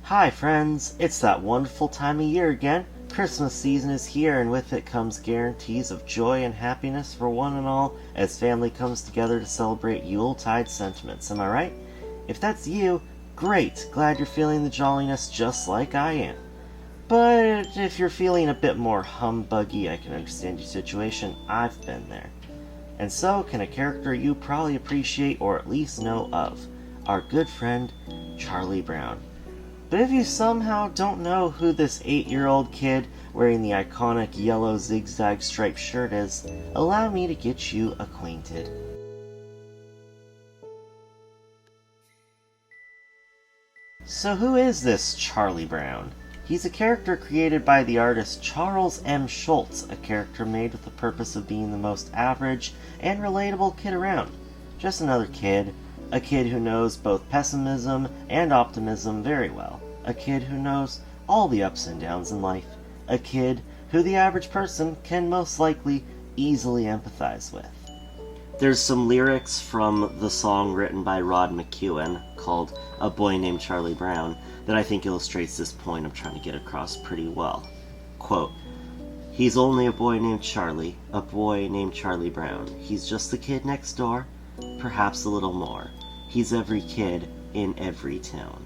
Hi friends, it's that wonderful time of year again. Christmas season is here, and with it comes guarantees of joy and happiness for one and all as family comes together to celebrate Yuletide sentiments, am I right? If that's you, great, glad you're feeling the jolliness just like I am. But if you're feeling a bit more humbuggy, I can understand your situation, I've been there. And so can a character you probably appreciate or at least know of, our good friend, Charlie Brown. But if you somehow don't know who this 8-year-old kid wearing the iconic yellow zigzag striped shirt is, allow me to get you acquainted. So who is this Charlie Brown? He's a character created by the artist Charles M. Schulz, a character made with the purpose of being the most average and relatable kid around. Just another kid, a kid who knows both pessimism and optimism very well. A kid who knows all the ups and downs in life. A kid who the average person can most likely easily empathize with. There's some lyrics from the song written by Rod McEwen called A Boy Named Charlie Brown that I think illustrates this point I'm trying to get across pretty well. Quote, "He's only a boy named Charlie, a boy named Charlie Brown. He's just the kid next door, perhaps a little more. He's every kid in every town."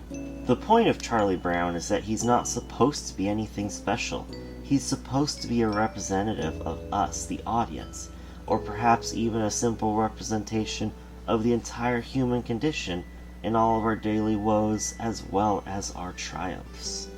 The point of Charlie Brown is that he's not supposed to be anything special. He's supposed to be a representative of us, the audience, or perhaps even a simple representation of the entire human condition in all of our daily woes as well as our triumphs.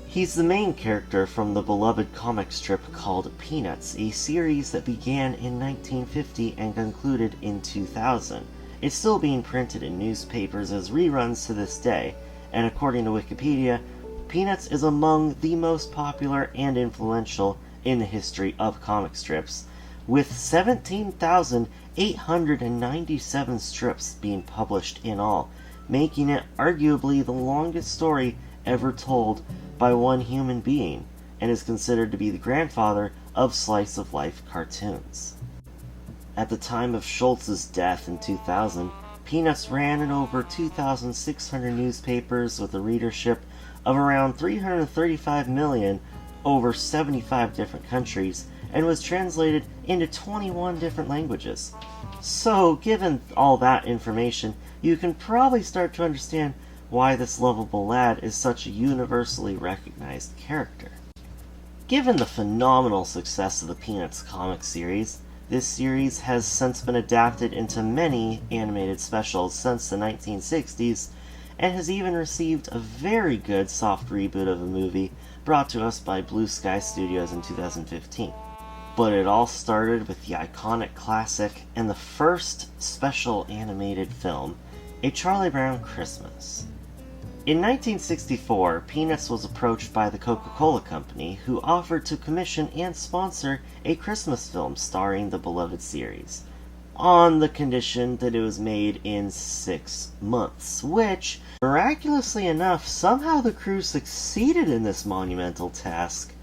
He's the main character from the beloved comic strip called Peanuts, a series that began in 1950 and concluded in 2000. It's still being printed in newspapers as reruns to this day, and according to Wikipedia, Peanuts is among the most popular and influential in the history of comic strips, with 17,897 strips being published in all, making it arguably the longest story ever told by one human being, and is considered to be the grandfather of slice-of-life cartoons. At the time of Schultz's death in 2000, Peanuts ran in over 2,600 newspapers with a readership of around 335 million over 75 different countries, and was translated into 21 different languages. So, given all that information, you can probably start to understand why this lovable lad is such a universally recognized character. Given the phenomenal success of the Peanuts comic series, this series has since been adapted into many animated specials since the 1960s, and has even received a very good soft reboot of a movie brought to us by Blue Sky Studios in 2015. But it all started with the iconic classic and the first special animated film, A Charlie Brown Christmas. In 1964, Peanuts was approached by the Coca-Cola Company, who offered to commission and sponsor a Christmas film starring the beloved series, on the condition that it was made in 6 months, which, miraculously enough, somehow the crew succeeded in this monumental task,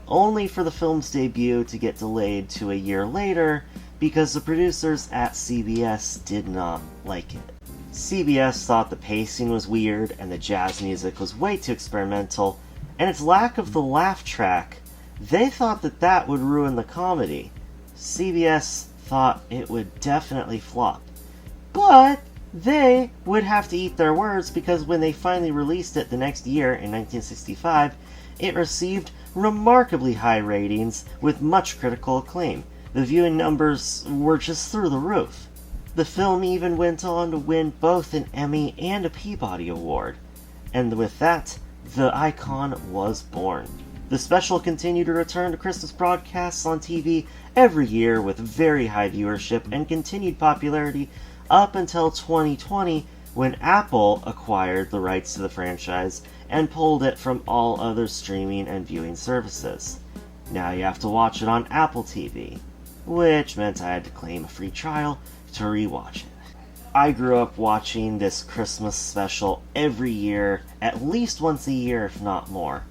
only for the film's debut to get delayed to a year later because the producers at CBS did not like it. CBS thought the pacing was weird and the jazz music was way too experimental, and its lack of the laugh track, they thought that would ruin the comedy. CBS thought it would definitely flop. But they would have to eat their words, because when they finally released it the next year in 1965, it received remarkably high ratings with much critical acclaim. The viewing numbers were just through the roof. The film even went on to win both an Emmy and a Peabody Award. And with that, the icon was born. The special continued to return to Christmas broadcasts on TV every year with very high viewership and continued popularity up until 2020, when Apple acquired the rights to the franchise and pulled it from all other streaming and viewing services. Now you have to watch it on Apple TV, which meant I had to claim a free trial to rewatch it. I grew up watching this Christmas special every year, at least once a year if not more.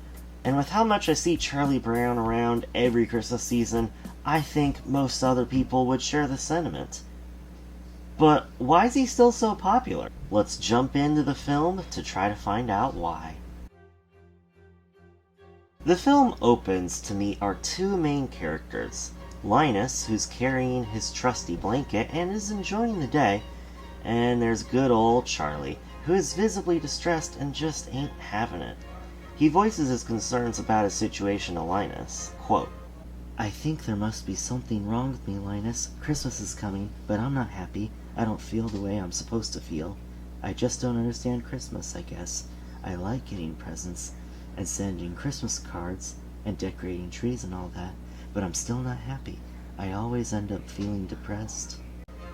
And with how much I see Charlie Brown around every Christmas season, I think most other people would share the sentiment. But why is he still so popular? Let's jump into the film to try to find out why. The film opens to meet our two main characters, Linus, who's carrying his trusty blanket and is enjoying the day, and there's good old Charlie, who is visibly distressed and just ain't having it. He voices his concerns about his situation to Linus. Quote, "I think there must be something wrong with me, Linus. Christmas is coming, but I'm not happy. I don't feel the way I'm supposed to feel. I just don't understand Christmas, I guess. I like getting presents and sending Christmas cards and decorating trees and all that, but I'm still not happy. I always end up feeling depressed."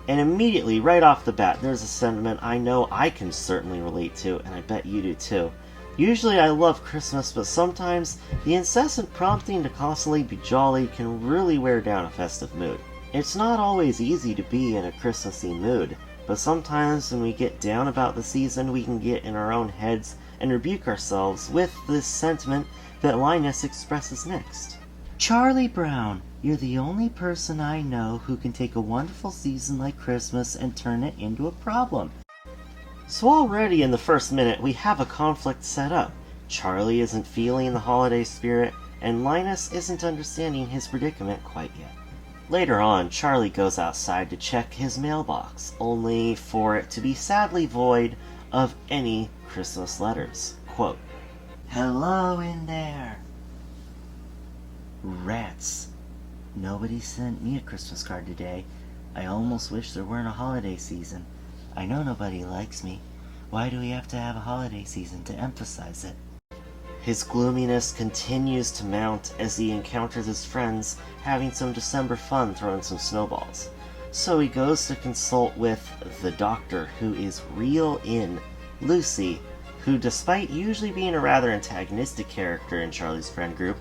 And immediately, right off the bat, there's a sentiment I know I can certainly relate to, and I bet you do too. Usually I love Christmas, but sometimes the incessant prompting to constantly be jolly can really wear down a festive mood. It's not always easy to be in a Christmassy mood, but sometimes when we get down about the season, we can get in our own heads and rebuke ourselves with this sentiment that Linus expresses next. "Charlie Brown, you're the only person I know who can take a wonderful season like Christmas and turn it into a problem." So already in the first minute, we have a conflict set up. Charlie isn't feeling the holiday spirit, and Linus isn't understanding his predicament quite yet. Later on, Charlie goes outside to check his mailbox, only for it to be sadly void of any Christmas letters. Quote, "Hello in there. Rats. Nobody sent me a Christmas card today. I almost wish there weren't a holiday season. I know nobody likes me. Why do we have to have a holiday season to emphasize it?" His gloominess continues to mount as he encounters his friends having some December fun throwing some snowballs. So he goes to consult with the doctor, who is real in Lucy, who, despite usually being a rather antagonistic character in Charlie's friend group,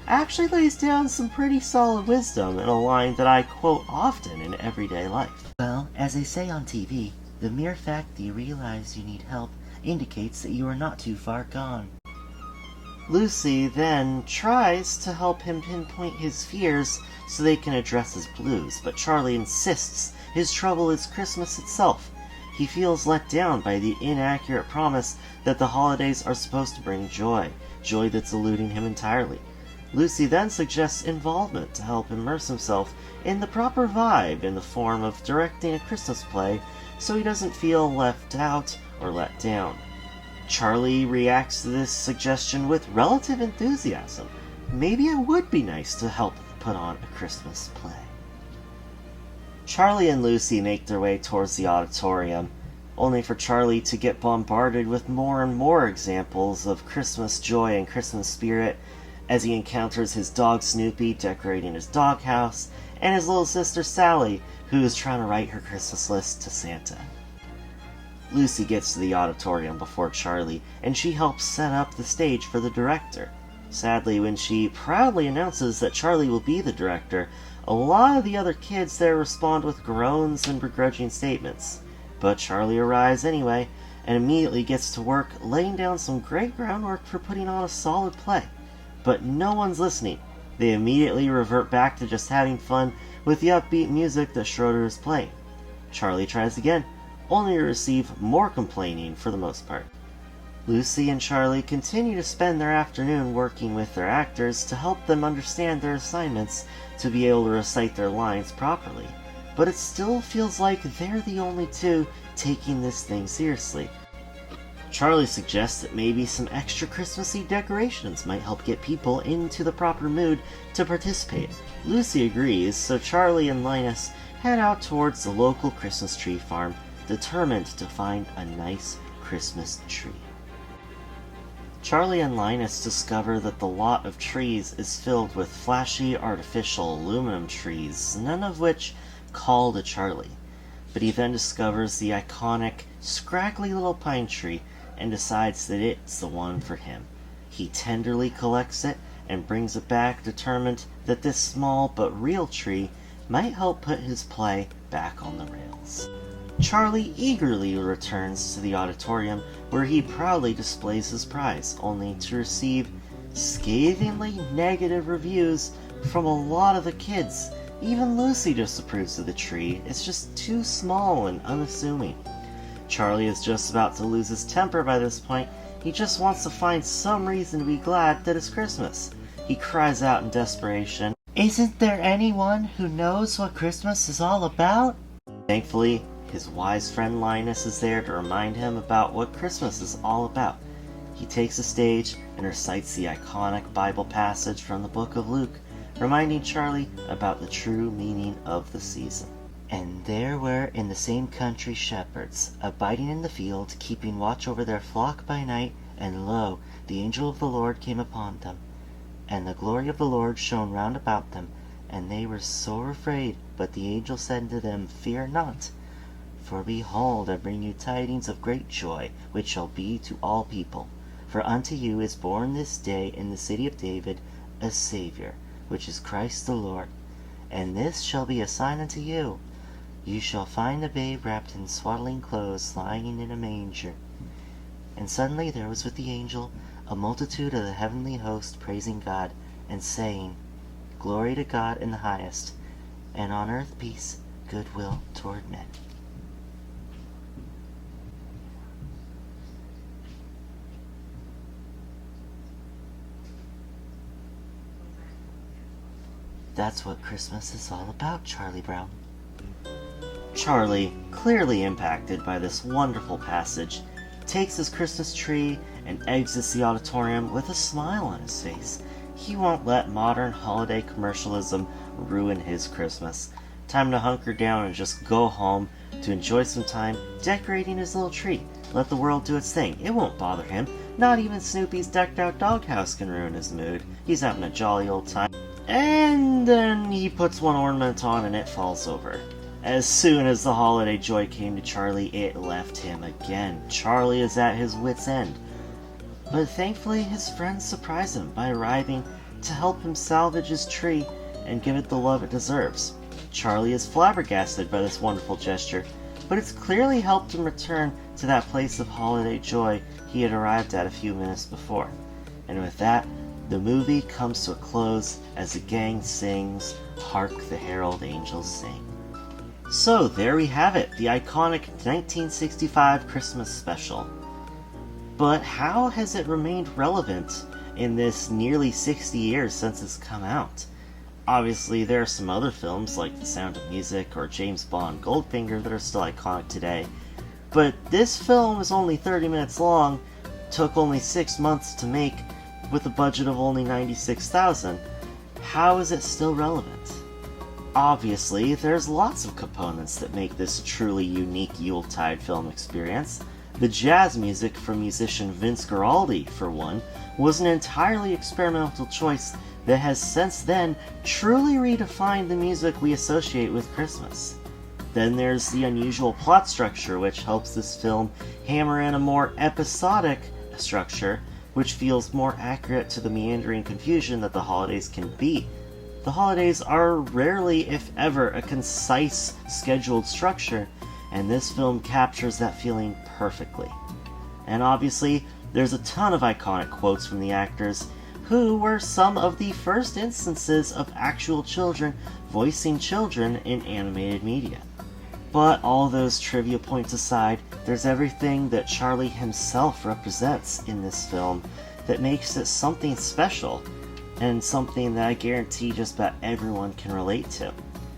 actually lays down some pretty solid wisdom in a line that I quote often in everyday life. "Well, as they say on TV, the mere fact that you realize you need help indicates that you are not too far gone." Lucy then tries to help him pinpoint his fears so they can address his blues, but Charlie insists his trouble is Christmas itself. He feels let down by the inaccurate promise that the holidays are supposed to bring joy that's eluding him entirely. Lucy then suggests involvement to help immerse himself in the proper vibe in the form of directing a Christmas play so he doesn't feel left out or let down. Charlie reacts to this suggestion with relative enthusiasm. Maybe it would be nice to help put on a Christmas play. Charlie and Lucy make their way towards the auditorium, only for Charlie to get bombarded with more and more examples of Christmas joy and Christmas spirit as he encounters his dog Snoopy decorating his doghouse, and his little sister Sally, who is trying to write her Christmas list to Santa. Lucy gets to the auditorium before Charlie, and she helps set up the stage for the director. Sadly, when she proudly announces that Charlie will be the director, a lot of the other kids there respond with groans and begrudging statements. But Charlie arrives anyway, and immediately gets to work laying down some great groundwork for putting on a solid play. But no one's listening. They immediately revert back to just having fun with the upbeat music that Schroeder is playing. Charlie tries again, only to receive more complaining for the most part. Lucy and Charlie continue to spend their afternoon working with their actors to help them understand their assignments to be able to recite their lines properly, but it still feels like they're the only two taking this thing seriously. Charlie suggests that maybe some extra Christmassy decorations might help get people into the proper mood to participate. Lucy agrees, so Charlie and Linus head out towards the local Christmas tree farm, determined to find a nice Christmas tree. Charlie and Linus discover that the lot of trees is filled with flashy artificial aluminum trees, none of which call to Charlie. But he then discovers the iconic, scraggly little pine tree and decides that it's the one for him. He tenderly collects it and brings it back, determined that this small but real tree might help put his play back on the rails. Charlie eagerly returns to the auditorium, where he proudly displays his prize, only to receive scathingly negative reviews from a lot of the kids. Even Lucy disapproves of the tree. It's just too small and unassuming. Charlie is just about to lose his temper by this point. He just wants to find some reason to be glad that it's Christmas. He cries out in desperation, "Isn't there anyone who knows what Christmas is all about?" Thankfully, his wise friend Linus is there to remind him about what Christmas is all about. He takes the stage and recites the iconic Bible passage from the book of Luke, reminding Charlie about the true meaning of the season. "And there were in the same country shepherds, abiding in the field, keeping watch over their flock by night, and lo, the angel of the Lord came upon them. And the glory of the Lord shone round about them, and they were sore afraid. But the angel said to them, Fear not, for behold, I bring you tidings of great joy, which shall be to all people. For unto you is born this day in the city of David a Saviour, which is Christ the Lord. And this shall be a sign unto you. You shall find the babe wrapped in swaddling clothes, lying in a manger." And suddenly there was with the angel a multitude of the heavenly host, praising God, and saying, "Glory to God in the highest, and on earth peace, goodwill toward men." That's what Christmas is all about, Charlie Brown. Charlie, clearly impacted by this wonderful passage, takes his Christmas tree and exits the auditorium with a smile on his face. He won't let modern holiday commercialism ruin his Christmas. Time to hunker down and just go home to enjoy some time decorating his little tree. Let the world do its thing. It won't bother him. Not even Snoopy's decked out doghouse can ruin his mood. He's having a jolly old time. And then he puts one ornament on and it falls over. As soon as the holiday joy came to Charlie, it left him again. Charlie is at his wit's end. But thankfully, his friends surprise him by arriving to help him salvage his tree and give it the love it deserves. Charlie is flabbergasted by this wonderful gesture, but it's clearly helped him return to that place of holiday joy he had arrived at a few minutes before. And with that, the movie comes to a close as the gang sings, "Hark the Herald Angels Sing." So there we have it, the iconic 1965 Christmas special. But how has it remained relevant in this nearly 60 years since it's come out? Obviously, there are some other films like The Sound of Music or James Bond Goldfinger that are still iconic today. But this film is only 30 minutes long, took only 6 months to make, with a budget of only $96,000. How is it still relevant? Obviously, there's lots of components that make this truly unique Yuletide film experience. The jazz music from musician Vince Guaraldi, for one, was an entirely experimental choice that has since then truly redefined the music we associate with Christmas. Then there's the unusual plot structure, which helps this film hammer in a more episodic structure, which feels more accurate to the meandering confusion that the holidays can be. The holidays are rarely, if ever, a concise, scheduled structure, and this film captures that feeling perfectly. And obviously, there's a ton of iconic quotes from the actors, who were some of the first instances of actual children voicing children in animated media. But all those trivia points aside, there's everything that Charlie himself represents in this film that makes it something special, and something that I guarantee just about everyone can relate to.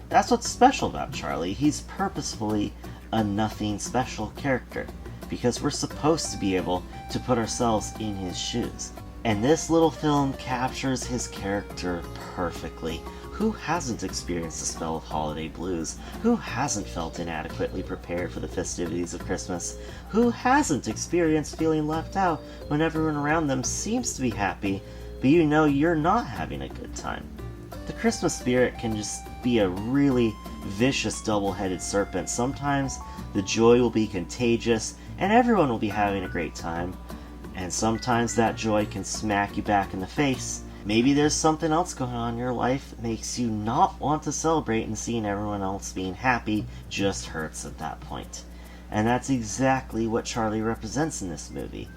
That's what's special about Charlie. He's purposefully a nothing special character, because we're supposed to be able to put ourselves in his shoes. And this little film captures his character perfectly. Who hasn't experienced the spell of holiday blues? Who hasn't felt inadequately prepared for the festivities of Christmas? Who hasn't experienced feeling left out when everyone around them seems to be happy, but you know you're not having a good time? The Christmas spirit can just be a really vicious double-headed serpent. Sometimes the joy will be contagious and everyone will be having a great time. And sometimes that joy can smack you back in the face. Maybe there's something else going on in your life that makes you not want to celebrate, and seeing everyone else being happy just hurts at that point. And that's exactly what Charlie represents in this movie.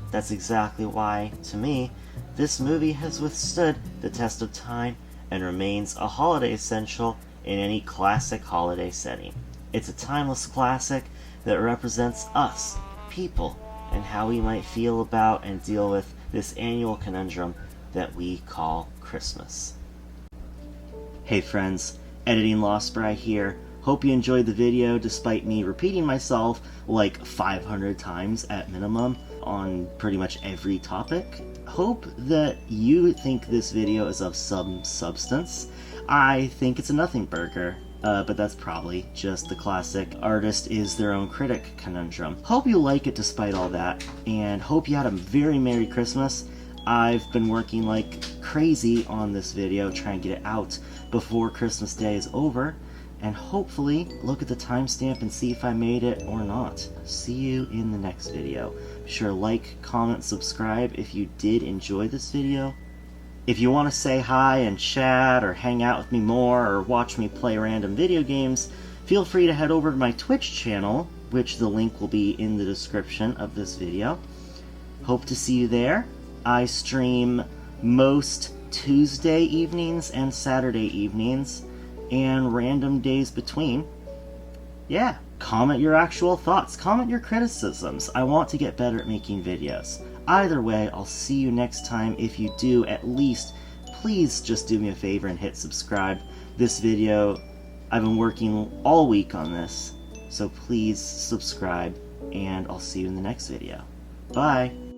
That's exactly why, to me, this movie has withstood the test of time and remains a holiday essential in any classic holiday setting. It's a timeless classic that represents us, people, and how we might feel about and deal with this annual conundrum that we call Christmas. Hey friends, Editing Lospereye here. Hope you enjoyed the video despite me repeating myself like 500 times at minimum on pretty much every topic. Hope that you think this video is of some substance. I think it's a nothing burger, but that's probably just the classic artist is their own critic conundrum. Hope you like it despite all that, and hope you had a very Merry Christmas. I've been working like crazy on this video, trying to get it out before Christmas Day is over, and hopefully look at the timestamp and see if I made it or not. See you in the next video. Be sure to like, comment, subscribe if you did enjoy this video. If you want to say hi and chat or hang out with me more or watch me play random video games, feel free to head over to my Twitch channel, which the link will be in the description of this video. Hope to see you there. I stream most Tuesday evenings and Saturday evenings, and random days between. Yeah, comment your actual thoughts, comment your criticisms. I want to get better at making videos. Either way, I'll see you next time. If you do, at least, please just do me a favor and hit subscribe. This video, I've been working all week on this, so please subscribe, and I'll see you in the next video. Bye!